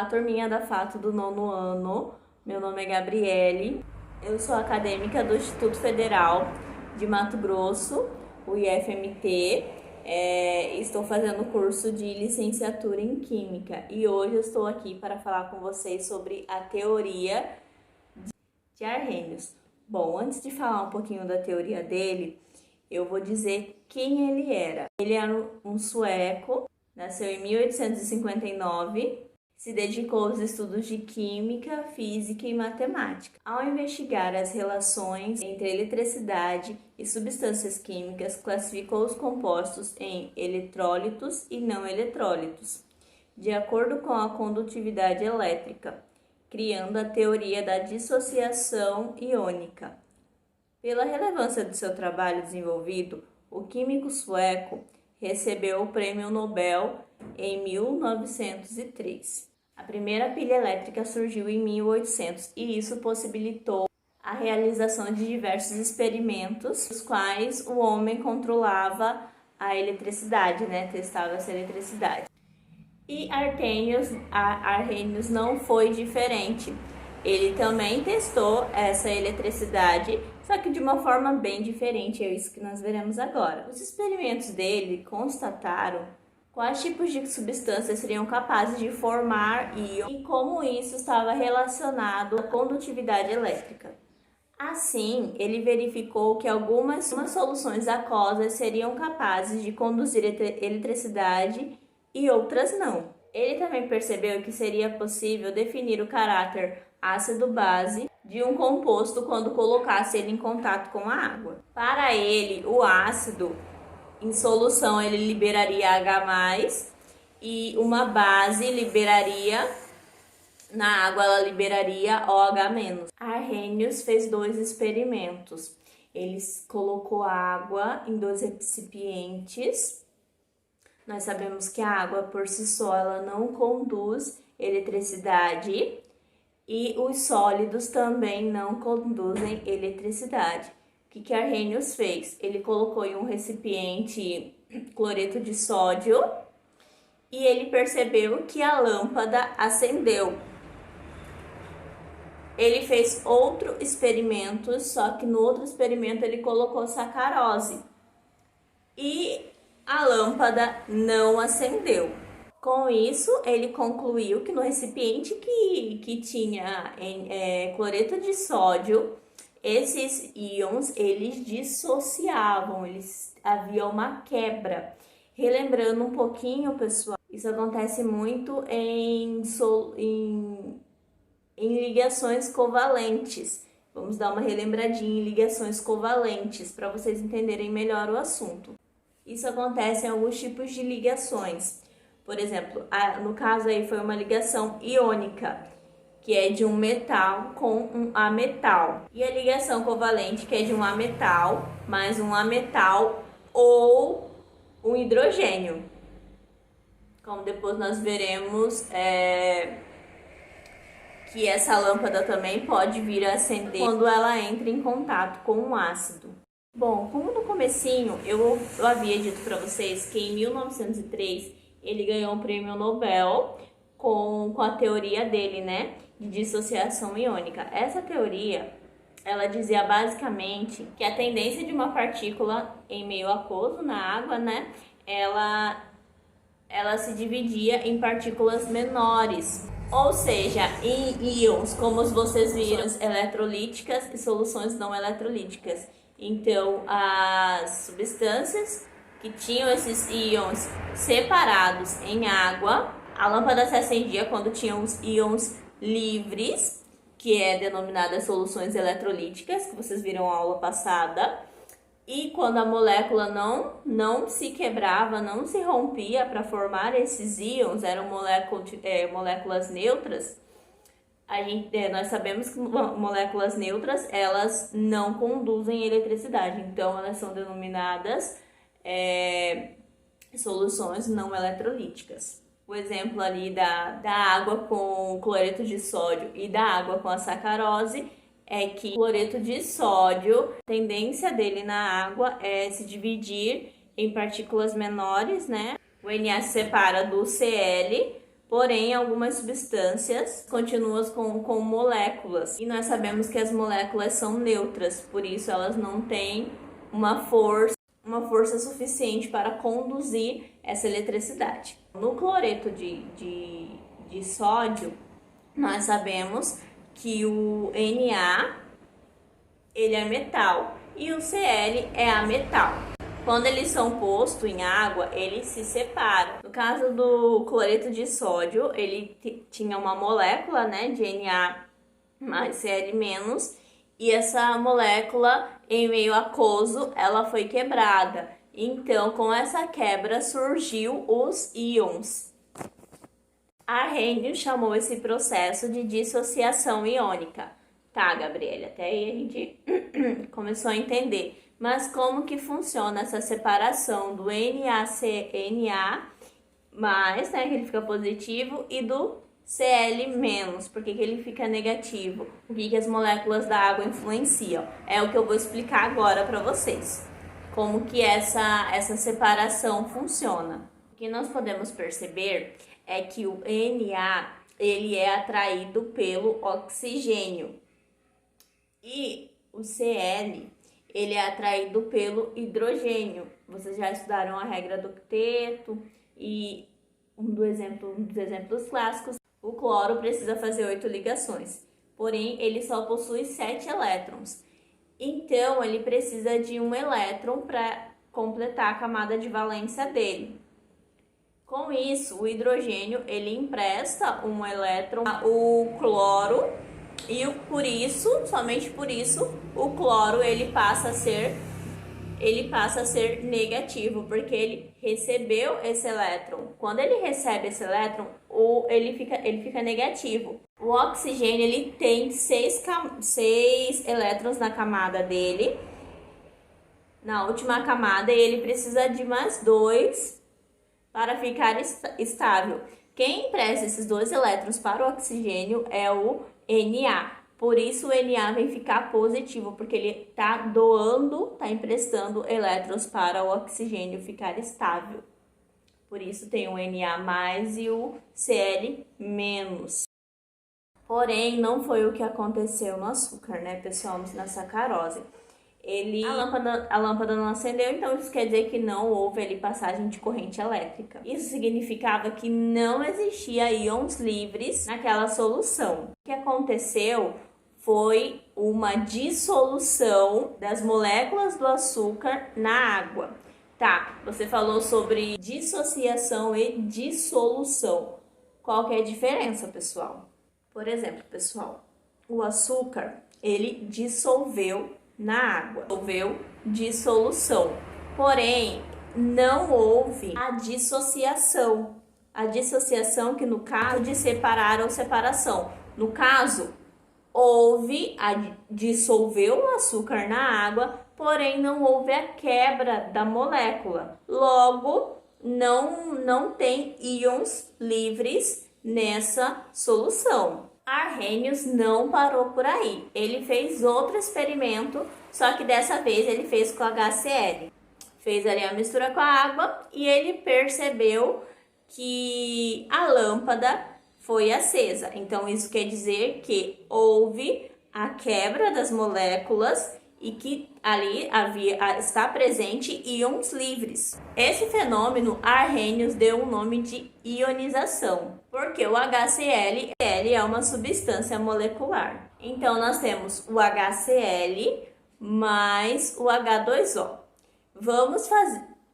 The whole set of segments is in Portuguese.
Olá, turminha da FATO do 9º ano. Meu nome é Gabriele. Eu sou acadêmica do Instituto Federal de Mato Grosso, o IFMT. Estou fazendo o curso de licenciatura em Química e hoje eu estou aqui para falar com vocês sobre a teoria de Arrhenius. Bom, antes de falar um pouquinho da teoria dele, eu vou dizer quem ele era. Ele era um sueco, nasceu em 1859, se dedicou aos estudos de química, física e matemática. Ao investigar as relações entre eletricidade e substâncias químicas, classificou os compostos em eletrólitos e não eletrólitos, de acordo com a condutividade elétrica, criando a teoria da dissociação iônica. Pela relevância do seu trabalho desenvolvido, o químico sueco recebeu o Prêmio Nobel em 1903. A primeira pilha elétrica surgiu em 1800 e isso possibilitou a realização de diversos experimentos, nos quais o homem controlava a eletricidade, testava essa eletricidade. E Arrhenius não foi diferente. Ele também testou essa eletricidade, só que de uma forma bem diferente, é isso que nós veremos agora. Os experimentos dele constataram quais tipos de substâncias seriam capazes de formar íons e como isso estava relacionado à condutividade elétrica. Assim, ele verificou que algumas soluções aquosas seriam capazes de conduzir eletricidade e outras não. Ele também percebeu que seria possível definir o caráter ácido-base de um composto quando colocasse ele em contato com a água. Para ele, o ácido em solução ele liberaria H+, e uma base na água ela liberaria OH-. Arrhenius fez 2 experimentos. Ele colocou água em 2 recipientes. Nós sabemos que a água por si só ela não conduz eletricidade e os sólidos também não conduzem eletricidade. O que Arrhenius fez? Ele colocou em um recipiente cloreto de sódio e ele percebeu que a lâmpada acendeu. Ele fez outro experimento, só que no outro experimento ele colocou sacarose e a lâmpada não acendeu. Com isso, ele concluiu que no recipiente que tinha cloreto de sódio, esses íons, eles dissociavam, havia uma quebra. Relembrando um pouquinho, pessoal, isso acontece muito em ligações covalentes. Vamos dar uma relembradinha em ligações covalentes, para vocês entenderem melhor o assunto. Isso acontece em alguns tipos de ligações. Por exemplo, no caso aí foi uma ligação iônica, que é de um metal com um ametal. E a ligação covalente, que é de um ametal mais um ametal ou um hidrogênio. Como depois nós veremos que essa lâmpada também pode vir a acender quando ela entra em contato com um ácido. Bom, como no comecinho eu havia dito para vocês que em 1903 ele ganhou o Prêmio Nobel com a teoria dele, de dissociação iônica. Essa teoria, ela dizia basicamente que a tendência de uma partícula em meio aquoso, na água, ela se dividia em partículas menores. Ou seja, em íons, como vocês viram, eletrolíticas e soluções não eletrolíticas. Então, as substâncias que tinham esses íons separados em água, a lâmpada se acendia quando tinham os íons livres, que é denominada soluções eletrolíticas, que vocês viram na aula passada. E quando a molécula não se quebrava, não se rompia para formar esses íons, eram moléculas neutras. Nós sabemos que moléculas neutras, elas não conduzem eletricidade, então elas são denominadas soluções não eletrolíticas. O exemplo ali da água com cloreto de sódio e da água com a sacarose é que o cloreto de sódio, a tendência dele na água é se dividir em partículas menores, O Na se separa do Cl, Porém, algumas substâncias continuam com moléculas. E nós sabemos que as moléculas são neutras, por isso elas não têm uma força suficiente para conduzir essa eletricidade. No cloreto de sódio, nós sabemos que o Na ele é metal e o Cl é ametal. Quando eles são postos em água, eles se separam. No caso do cloreto de sódio, ele tinha uma molécula, né, de Na mais Cl menos, e essa molécula, em meio aquoso, ela foi quebrada. Então, com essa quebra, surgiu os íons. Arrhenius chamou esse processo de dissociação iônica. Tá, Gabriela, até aí a gente começou a entender. Mas como que funciona essa separação do NaCNA+, né, que ele fica positivo, e do Cl-, por que ele fica negativo? O que as moléculas da água influenciam? É o que eu vou explicar agora para vocês. Como que essa separação funciona. O que nós podemos perceber é que o Na, ele é atraído pelo oxigênio. E o Cl, ele é atraído pelo hidrogênio. Vocês já estudaram a regra do octeto e um dos exemplos clássicos, o cloro precisa fazer 8 ligações, porém ele só possui 7 elétrons. Então ele precisa de um elétron para completar a camada de valência dele. Com isso, o hidrogênio ele empresta um elétron ao cloro e somente por isso, o cloro ele passa a ser negativo, porque ele recebeu esse elétron. Quando ele recebe esse elétron, ele fica negativo. O oxigênio ele tem 6 elétrons na camada dele. Na última camada, ele precisa de mais 2 para ficar estável. Quem empresta esses 2 elétrons para o oxigênio é o Na. Por isso o Na vem ficar positivo, porque ele está emprestando elétrons para o oxigênio ficar estável. Por isso tem o Na+ e o Cl-. Porém, não foi o que aconteceu no açúcar, né, pessoal, na sacarose. A lâmpada não acendeu, então isso quer dizer que não houve ali passagem de corrente elétrica. Isso significava que não existia íons livres naquela solução. O que aconteceu foi uma dissolução das moléculas do açúcar na água. Tá, você falou sobre dissociação e dissolução. Qual que é a diferença, pessoal? Por exemplo, pessoal, o açúcar, ele dissolveu na água, houve dissolução. Porém, não houve a dissociação. A dissociação que no caso de separar ou separação. No caso, dissolveu o açúcar na água, porém não houve a quebra da molécula. Logo, não tem íons livres nessa solução. Arrhenius não parou por aí. Ele fez outro experimento, só que dessa vez ele fez com HCl. Fez ali a mistura com a água e ele percebeu que a lâmpada foi acesa. Então isso quer dizer que houve a quebra das moléculas e que ali está presente íons livres. Esse fenômeno Arrhenius deu o nome de ionização, porque o HCl é uma substância molecular. Então nós temos o HCl mais o H2O.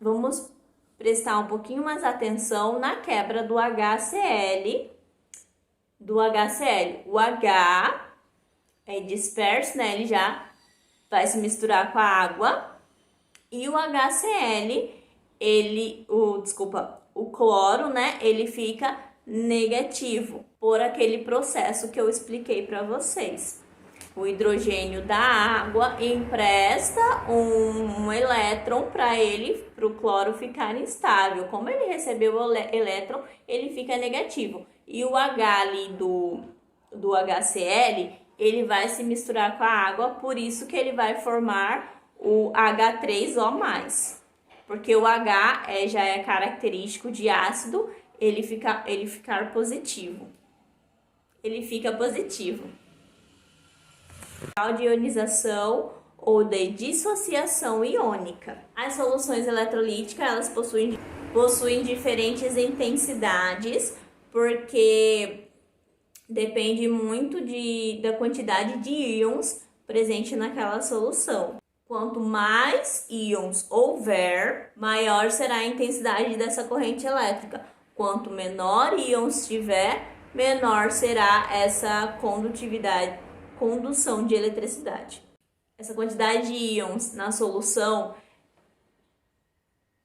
Vamos prestar um pouquinho mais atenção na quebra do HCl. O H é disperso, né? Ele já vai se misturar com a água. E o HCl, o cloro, né? Ele fica negativo por aquele processo que eu expliquei para vocês. O hidrogênio da água empresta um elétron para o cloro ficar instável. Como ele recebeu o elétron, ele fica negativo. E o H ali do HCl, ele vai se misturar com a água, por isso que ele vai formar o H3O+. Porque o H já é característico de ácido ele ficar positivo. Ele fica positivo. Grau de ionização ou de dissociação iônica. As soluções eletrolíticas, elas possuem diferentes intensidades, porque depende muito da quantidade de íons presente naquela solução. Quanto mais íons houver, maior será a intensidade dessa corrente elétrica. Quanto menor íons tiver, menor será essa condução de eletricidade. Essa quantidade de íons na solução,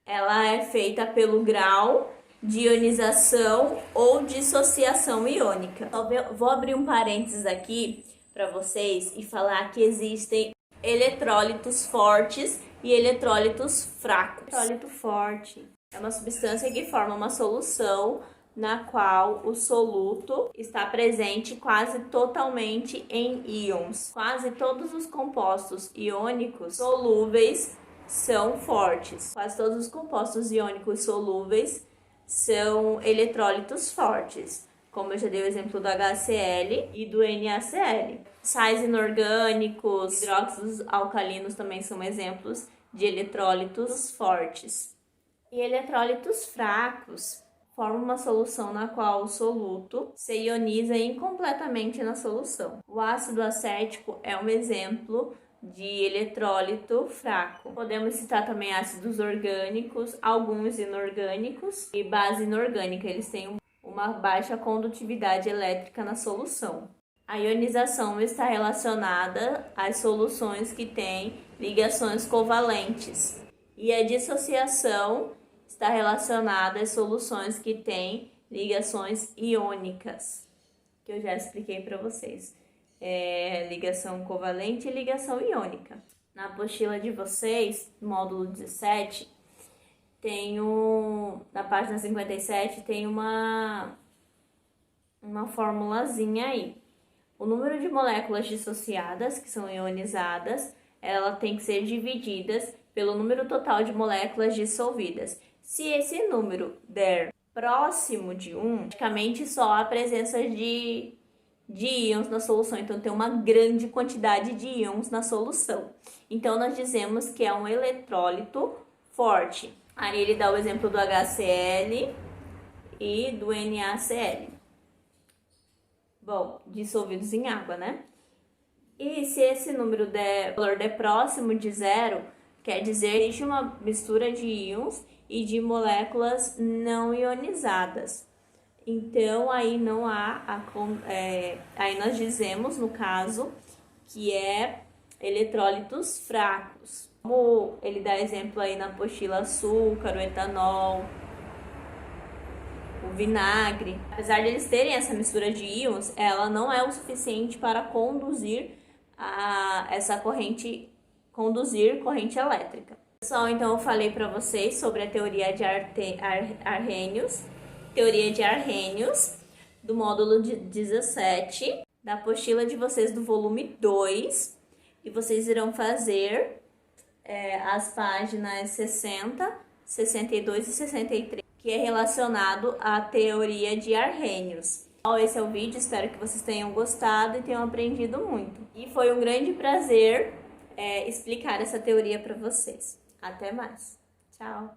ela é feita pelo grau de ionização ou dissociação iônica. Vou abrir um parênteses aqui para vocês e falar que existem eletrólitos fortes e eletrólitos fracos. Eletrólito forte é uma substância que forma uma solução na qual o soluto está presente quase totalmente em íons. Quase todos os compostos iônicos solúveis são fortes. Quase todos os compostos iônicos solúveis são eletrólitos fortes, como eu já dei o exemplo do HCl e do NaCl. Sais inorgânicos, hidróxidos alcalinos também são exemplos de eletrólitos fortes. E eletrólitos fracos formam uma solução na qual o soluto se ioniza incompletamente na solução. O ácido acético é um exemplo de eletrólito fraco. Podemos citar também ácidos orgânicos, alguns inorgânicos e base inorgânica. Eles têm uma baixa condutividade elétrica na solução. A ionização está relacionada às soluções que têm ligações covalentes e a dissociação está relacionada às soluções que têm ligações iônicas, que eu já expliquei para vocês. Ligação covalente e ligação iônica. Na apostila de vocês, no módulo 17, na página 57, tem uma formulazinha aí. O número de moléculas dissociadas, que são ionizadas, ela tem que ser divididas pelo número total de moléculas dissolvidas. Se esse número der próximo de 1, praticamente só a presença de íons na solução. Então, tem uma grande quantidade de íons na solução. Então, nós dizemos que é um eletrólito forte. Aí, ele dá o exemplo do HCl e do NaCl. Bom, dissolvidos em água, né? E se esse valor der próximo de 0, quer dizer que existe uma mistura de íons e de moléculas não ionizadas. Então, aí não há, aí nós dizemos, no caso, que é eletrólitos fracos. Como ele dá exemplo aí na apostila, açúcar, o etanol, o vinagre. Apesar de eles terem essa mistura de íons, ela não é o suficiente para conduzir corrente elétrica. Pessoal, então eu falei para vocês sobre a teoria de Arrhenius, do módulo 17, da apostila de vocês do volume 2, e vocês irão fazer as páginas 60, 62 e 63, que é relacionado à teoria de Arrhenius. Então, esse é o vídeo, espero que vocês tenham gostado e tenham aprendido muito. E foi um grande prazer explicar essa teoria para vocês. Até mais. Tchau!